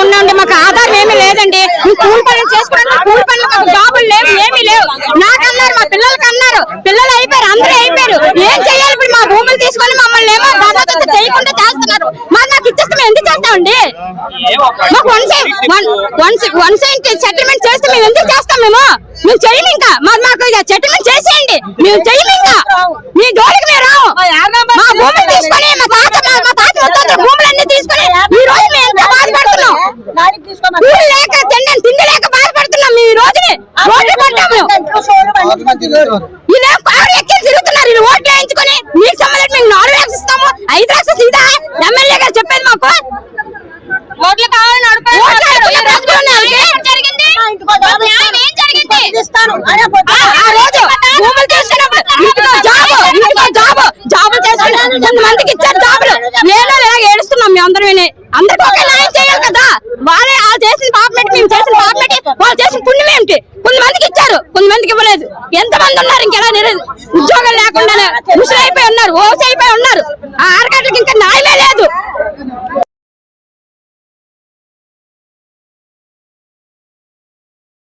ఉన్నాండి, మాకు ఆధారం ఏమీ లేదండి. కూలి పనులు చేసుకుంటే కూలి పనులు జాబులు లేవు, ఏమీ లేవు. నాకన్నారు, మా పిల్లలకి అన్నారు, పిల్లలు అయిపోయారు, అందరూ అయిపోయారు. ఏం చెయ్యాలి ఇప్పుడు? మా భూములు తీసుకొని మమ్మల్ని ఏమో బాధ్యత చేయకుండా చేస్తున్నారు. మరి నాకు ఇచ్చేస్తే మేము ఎందుకు చేస్తామండి? మాకు వన్ సైడ్ సెటిల్మెంట్ చేస్తే మేము ఎందుకు చేస్తాం? మేము చెయ్యం. ఇంకా మాకు సెటిల్మెంట్ చేసేయండి, మేము చెయ్యం. ఇంకా మీ జోలికి మేము రావు. మా భూములు తీసుకొని మా తాత భూములన్నీ తీసుకొని ఈ రోజు మేము ఎంత బాధపడుతున్నాం. కూలి లేక తిండి లేక బాధపడుతున్నాం. ఈ రోజుని రోడ్లు పడ్డాము. ఇదేం కారు ఎక్కి తిరుగుతున్నారు. వీళ్ళు ఓట్లు వేయించుకొని మీకు సంబంధించి మేము 4 లక్షలు ఇస్తాము, 5 లక్షలు ఇదా ఎమ్మెల్యే గారు చెప్పేది? మాకు ఓట్లు కావాలని కొంతమందికి ఇచ్చారు జాబులు, నేను ఏడుస్తున్నాం. మేము అందరూ అందరికీ ఒకే న్యాయం చేయాలి కదా. వాళ్ళే చేసిన పాపమేంటి, మేము చేసిన పాపమేంటి, వాళ్ళు చేసిన పుణ్యం ఏమిటి? కొంతమందికి ఇచ్చారు, కొంతమందికి ఇవ్వలేదు. ఎంతమంది ఉన్నారు ఇంకెలా ఉద్యోగాలు లేకుండానే ముసలి అయిపోయి ఉన్నారు, ఓసి అయిపోయి ఉన్నారు. ఆ ఆరగట్లకి ఇంకా న్యాయమే లేదు.